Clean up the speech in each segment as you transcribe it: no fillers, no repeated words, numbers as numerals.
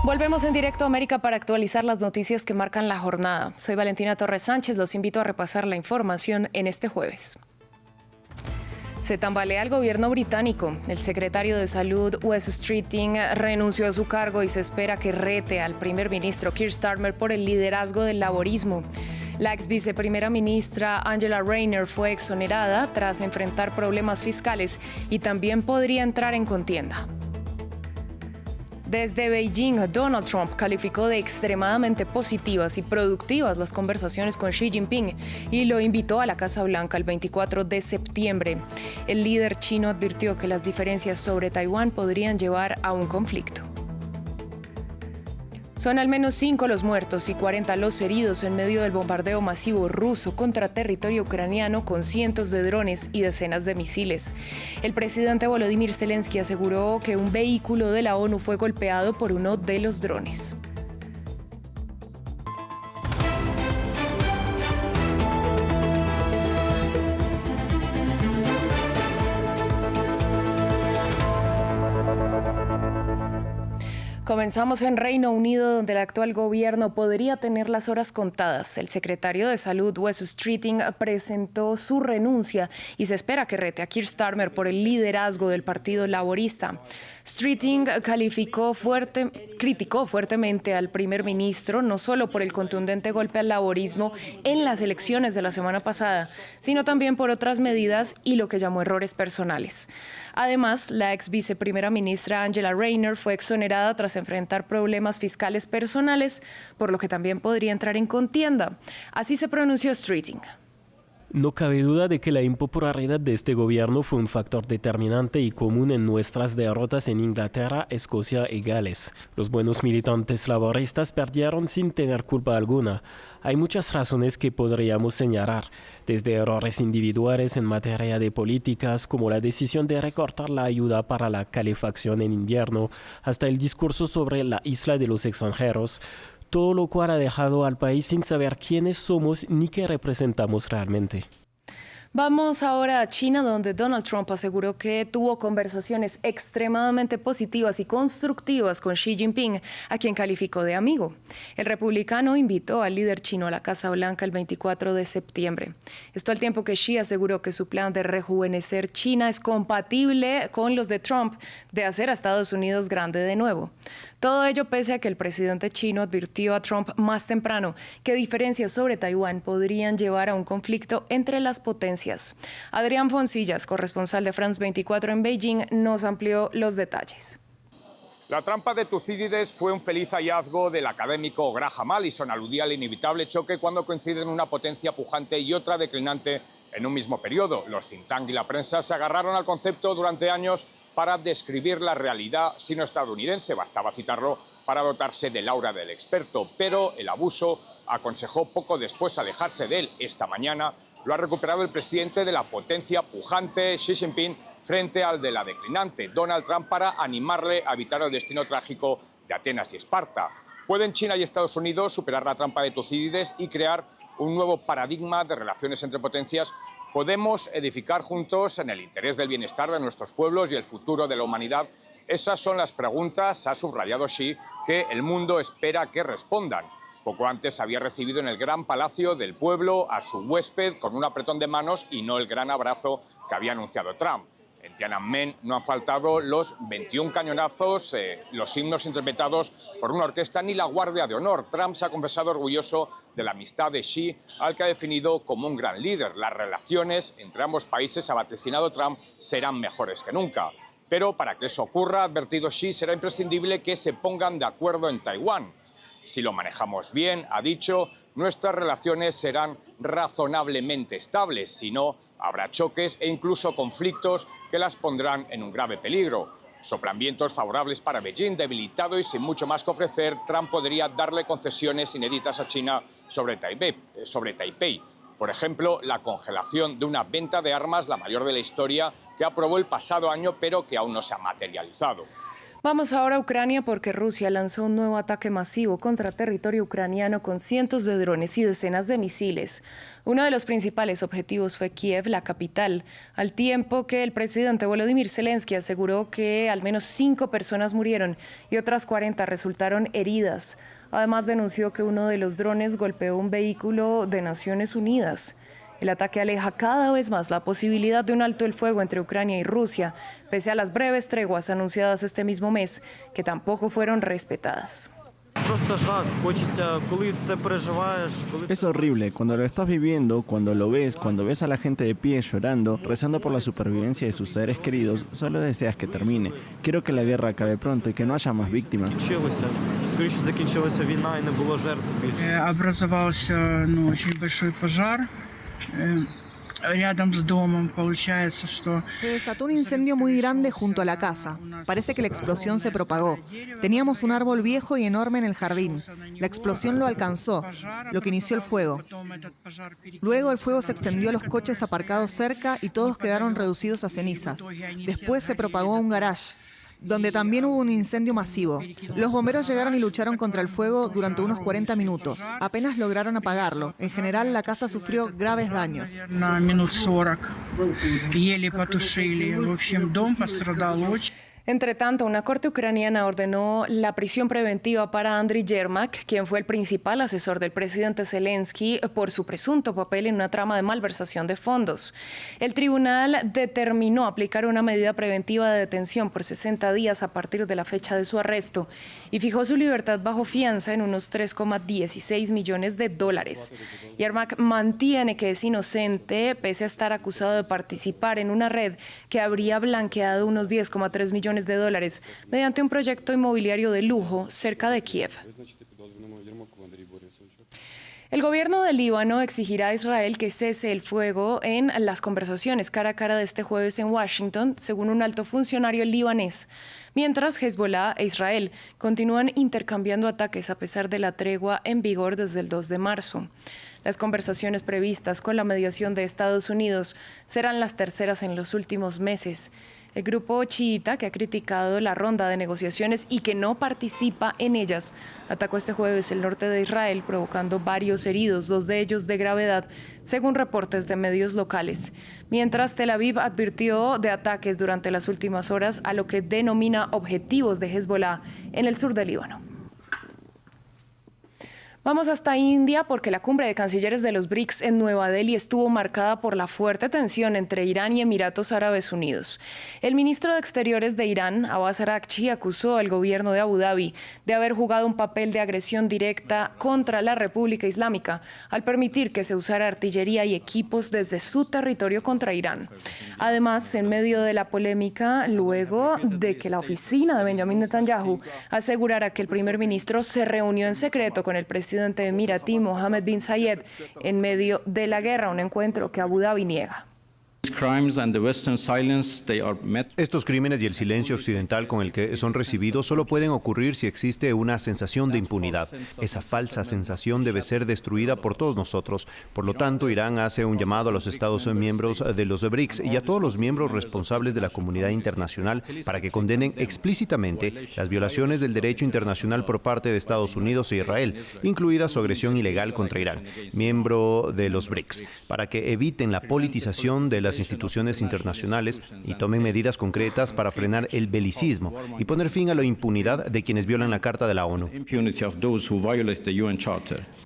Volvemos en directo a América para actualizar las noticias que marcan la jornada. Soy Valentina Torres Sánchez, los invito a repasar la información en este jueves. Se tambalea el gobierno británico. El secretario de Salud, Wes Streeting, renunció a su cargo y se espera que rete al primer ministro Keir Starmer por el liderazgo del laborismo. La ex viceprimera ministra Angela Rayner fue exonerada tras enfrentar problemas fiscales y también podría entrar en contienda. Desde Beijing, Donald Trump calificó de extremadamente positivas y productivas las conversaciones con Xi Jinping y lo invitó a la Casa Blanca el 24 de septiembre. El líder chino advirtió que las diferencias sobre Taiwán podrían llevar a un conflicto. Son al menos 5 los muertos y 40 los heridos en medio del bombardeo masivo ruso contra territorio ucraniano con cientos de drones y decenas de misiles. El presidente Volodymyr Zelensky aseguró que un vehículo de la ONU fue golpeado por uno de los drones. Comenzamos en Reino Unido, donde el actual gobierno podría tener las horas contadas. El secretario de Salud, Wes Streeting, presentó su renuncia y se espera que rete a Keir Starmer por el liderazgo del Partido Laborista. Streeting criticó fuertemente al primer ministro, no solo por el contundente golpe al laborismo en las elecciones de la semana pasada, sino también por otras medidas y lo que llamó errores personales. Además, la ex viceprimera ministra Angela Rayner fue exonerada tras enfrentar problemas fiscales personales, por lo que también podría entrar en contienda. Así se pronunció Streeting. No cabe duda de que la impopularidad de este gobierno fue un factor determinante y común en nuestras derrotas en Inglaterra, Escocia y Gales. Los buenos militantes laboristas perdieron sin tener culpa alguna. Hay muchas razones que podríamos señalar, desde errores individuales en materia de políticas, como la decisión de recortar la ayuda para la calefacción en invierno, hasta el discurso sobre la isla de los extranjeros, todo lo cual ha dejado al país sin saber quiénes somos ni qué representamos realmente. Vamos ahora a China, donde Donald Trump aseguró que tuvo conversaciones extremadamente positivas y constructivas con Xi Jinping, a quien calificó de amigo. El republicano invitó al líder chino a la Casa Blanca el 24 de septiembre. Esto al tiempo que Xi aseguró que su plan de rejuvenecer China es compatible con los de Trump de hacer a Estados Unidos grande de nuevo. Todo ello pese a que el presidente chino advirtió a Trump más temprano que diferencias sobre Taiwán podrían llevar a un conflicto entre las potencias. Adrián Foncillas, corresponsal de France 24 en Beijing, nos amplió los detalles. La trampa de Tucídides fue un feliz hallazgo del académico Graham Allison. Aludía al inevitable choque cuando coinciden una potencia pujante y otra declinante en un mismo periodo. Los think tank y la prensa se agarraron al concepto durante años para describir la realidad sino-estadounidense. Bastaba citarlo para dotarse del aura del experto, pero el abuso aconsejó poco después alejarse de él. Esta mañana lo ha recuperado el presidente de la potencia pujante, Xi Jinping, frente al de la declinante, Donald Trump, para animarle a evitar el destino trágico de Atenas y Esparta. ¿Pueden China y Estados Unidos superar la trampa de Tucídides y crear un nuevo paradigma de relaciones entre potencias? ¿Podemos edificar juntos en el interés del bienestar de nuestros pueblos y el futuro de la humanidad? Esas son las preguntas, ha subrayado Xi, que el mundo espera que respondan. Poco antes había recibido en el Gran Palacio del Pueblo a su huésped con un apretón de manos y no el gran abrazo que había anunciado Trump. En Tiananmen no han faltado los 21 cañonazos, los himnos interpretados por una orquesta ni la Guardia de Honor. Trump se ha confesado orgulloso de la amistad de Xi, al que ha definido como un gran líder. Las relaciones entre ambos países, ha vaticinado Trump, serán mejores que nunca. Pero para que eso ocurra, ha advertido Xi, será imprescindible que se pongan de acuerdo en Taiwán. Si lo manejamos bien, ha dicho, nuestras relaciones serán razonablemente estables. Si no, habrá choques e incluso conflictos que las pondrán en un grave peligro. Soplan vientos favorables para Beijing. Debilitado y sin mucho más que ofrecer, Trump podría darle concesiones inéditas a China sobre Taipei. Por ejemplo, la congelación de una venta de armas, la mayor de la historia, que aprobó el pasado año, pero que aún no se ha materializado. Vamos ahora a Ucrania porque Rusia lanzó un nuevo ataque masivo contra territorio ucraniano con cientos de drones y decenas de misiles. Uno de los principales objetivos fue Kiev, la capital, al tiempo que el presidente Volodymyr Zelensky aseguró que al menos 5 personas murieron y otras 40 resultaron heridas. Además denunció que uno de los drones golpeó un vehículo de Naciones Unidas. El ataque aleja cada vez más la posibilidad de un alto el fuego entre Ucrania y Rusia, pese a las breves treguas anunciadas este mismo mes, que tampoco fueron respetadas. Es horrible cuando lo estás viviendo, cuando lo ves, cuando ves a la gente de pie llorando, rezando por la supervivencia de sus seres queridos, solo deseas que termine. Quiero que la guerra acabe pronto y que no haya más víctimas. Se desató un incendio muy grande junto a la casa. Parece que la explosión se propagó. Teníamos un árbol viejo y enorme en el jardín. La explosión lo alcanzó, lo que inició el fuego. Luego el fuego se extendió a los coches aparcados cerca y todos quedaron reducidos a cenizas. Después se propagó a un garage, donde también hubo un incendio masivo. Los bomberos llegaron y lucharon contra el fuego durante unos 40 minutos. Apenas lograron apagarlo. En general, la casa sufrió graves daños. Entre tanto, una corte ucraniana ordenó la prisión preventiva para Andriy Yermak, quien fue el principal asesor del presidente Zelensky por su presunto papel en una trama de malversación de fondos. El tribunal determinó aplicar una medida preventiva de detención por 60 días a partir de la fecha de su arresto y fijó su libertad bajo fianza en unos $3,16 millones. Yermak mantiene que es inocente, pese a estar acusado de participar en una red que habría blanqueado unos $10,3 millones mediante un proyecto inmobiliario de lujo cerca de Kiev. El gobierno del Líbano exigirá a Israel que cese el fuego en las conversaciones cara a cara de este jueves en Washington, según un alto funcionario libanés, mientras Hezbollah e Israel continúan intercambiando ataques a pesar de la tregua en vigor desde el 2 de marzo. Las conversaciones previstas con la mediación de Estados Unidos serán las terceras en los últimos meses. El grupo chiita, que ha criticado la ronda de negociaciones y que no participa en ellas, atacó este jueves el norte de Israel, provocando varios heridos, 2 de ellos de gravedad, según reportes de medios locales. Mientras Tel Aviv advirtió de ataques durante las últimas horas a lo que denomina objetivos de Hezbollah en el sur del Líbano. Vamos hasta India porque la cumbre de cancilleres de los BRICS en Nueva Delhi estuvo marcada por la fuerte tensión entre Irán y Emiratos Árabes Unidos. El ministro de Exteriores de Irán, Abbas Araghchi, acusó al gobierno de Abu Dhabi de haber jugado un papel de agresión directa contra la República Islámica al permitir que se usara artillería y equipos desde su territorio contra Irán. Además, en medio de la polémica, luego de que la oficina de Benjamin Netanyahu asegurara que el primer ministro se reunió en secreto con el presidente emiratí Mohammed bin Zayed en medio de la guerra, un encuentro que Abu Dhabi niega. Estos crímenes y el silencio occidental con el que son recibidos solo pueden ocurrir si existe una sensación de impunidad. Esa falsa sensación debe ser destruida por todos nosotros. Por lo tanto, Irán hace un llamado a los Estados miembros de los BRICS y a todos los miembros responsables de la comunidad internacional para que condenen explícitamente las violaciones del derecho internacional por parte de Estados Unidos e Israel, incluida su agresión ilegal contra Irán, miembro de los BRICS, para que eviten la politización de las instituciones internacionales y tomen medidas concretas para frenar el belicismo y poner fin a la impunidad de quienes violan la Carta de la ONU.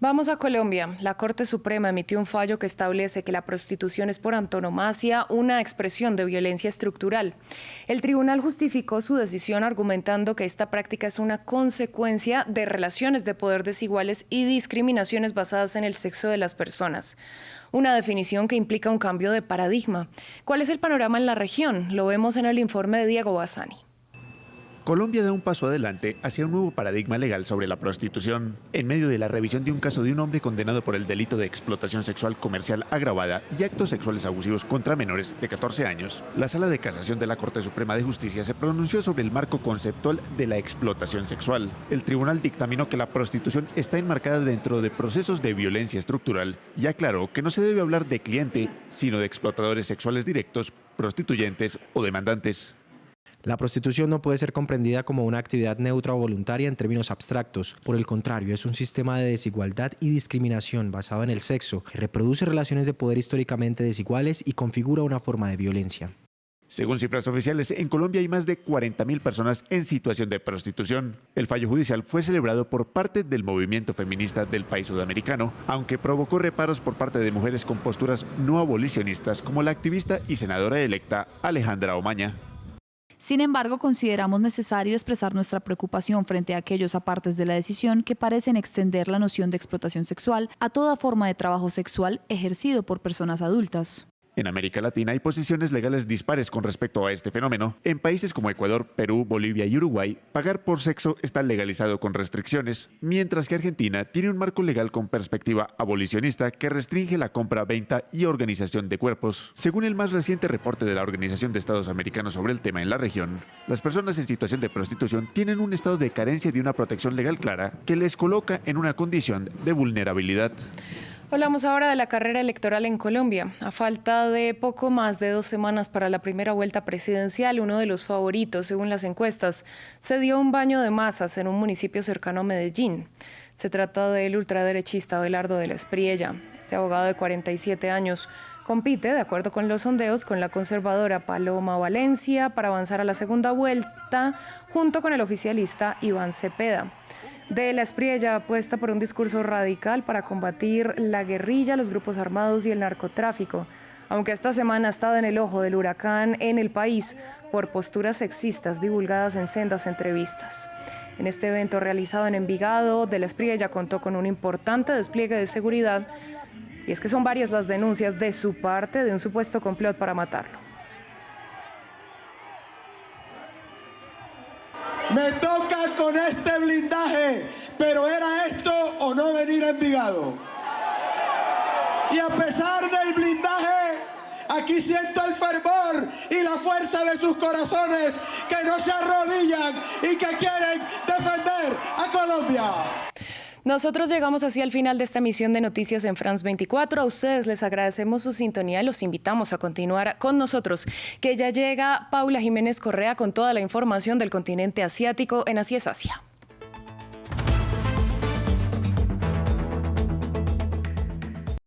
Vamos a Colombia. La Corte Suprema emitió un fallo que establece que la prostitución es por antonomasia una expresión de violencia estructural. El tribunal justificó su decisión argumentando que esta práctica es una consecuencia de relaciones de poder desiguales y discriminaciones basadas en el sexo de las personas. Una definición que implica un cambio de paradigma. ¿Cuál es el panorama en la región? Lo vemos en el informe de Diego Bassani. Colombia da un paso adelante hacia un nuevo paradigma legal sobre la prostitución, en medio de la revisión de un caso de un hombre condenado por el delito de explotación sexual comercial agravada y actos sexuales abusivos contra menores de 14 años. La Sala de Casación de la Corte Suprema de Justicia se pronunció sobre el marco conceptual de la explotación sexual. El tribunal dictaminó que la prostitución está enmarcada dentro de procesos de violencia estructural y aclaró que no se debe hablar de cliente, sino de explotadores sexuales directos, prostituyentes o demandantes. La prostitución no puede ser comprendida como una actividad neutra o voluntaria en términos abstractos. Por el contrario, es un sistema de desigualdad y discriminación basado en el sexo, que reproduce relaciones de poder históricamente desiguales y configura una forma de violencia. Según cifras oficiales, en Colombia hay más de 40.000 personas en situación de prostitución. El fallo judicial fue celebrado por parte del movimiento feminista del país sudamericano, aunque provocó reparos por parte de mujeres con posturas no abolicionistas, como la activista y senadora electa Alejandra Omaña. Sin embargo, consideramos necesario expresar nuestra preocupación frente a aquellos apartes de la decisión que parecen extender la noción de explotación sexual a toda forma de trabajo sexual ejercido por personas adultas. En América Latina hay posiciones legales dispares con respecto a este fenómeno. En países como Ecuador, Perú, Bolivia y Uruguay, pagar por sexo está legalizado con restricciones, mientras que Argentina tiene un marco legal con perspectiva abolicionista que restringe la compra, venta y organización de cuerpos. Según el más reciente reporte de la Organización de Estados Americanos sobre el tema en la región, las personas en situación de prostitución tienen un estado de carencia de una protección legal clara que les coloca en una condición de vulnerabilidad. Hablamos ahora de la carrera electoral en Colombia. A falta de poco más de 2 semanas para la primera vuelta presidencial, uno de los favoritos, según las encuestas, se dio un baño de masas en un municipio cercano a Medellín. Se trata del ultraderechista Abelardo de la Espriella. Este abogado de 47 años compite, de acuerdo con los sondeos, con la conservadora Paloma Valencia para avanzar a la segunda vuelta, junto con el oficialista Iván Cepeda. De la Espriella apuesta por un discurso radical para combatir la guerrilla, los grupos armados y el narcotráfico, aunque esta semana ha estado en el ojo del huracán en el país por posturas sexistas divulgadas en sendas entrevistas. En este evento realizado en Envigado, de la Espriella contó con un importante despliegue de seguridad, y es que son varias las denuncias de su parte de un supuesto complot para matarlo. Me toca con este blindaje, pero ¿era esto o no venir a Envigado? Y a pesar del blindaje, aquí siento el fervor y la fuerza de sus corazones que no se arrodillan y que quieren defender a Colombia. Nosotros llegamos así al final de esta emisión de Noticias en France 24. A ustedes les agradecemos su sintonía y los invitamos a continuar con nosotros, que ya llega Paula Jiménez Correa con toda la información del continente asiático en Así es Asia.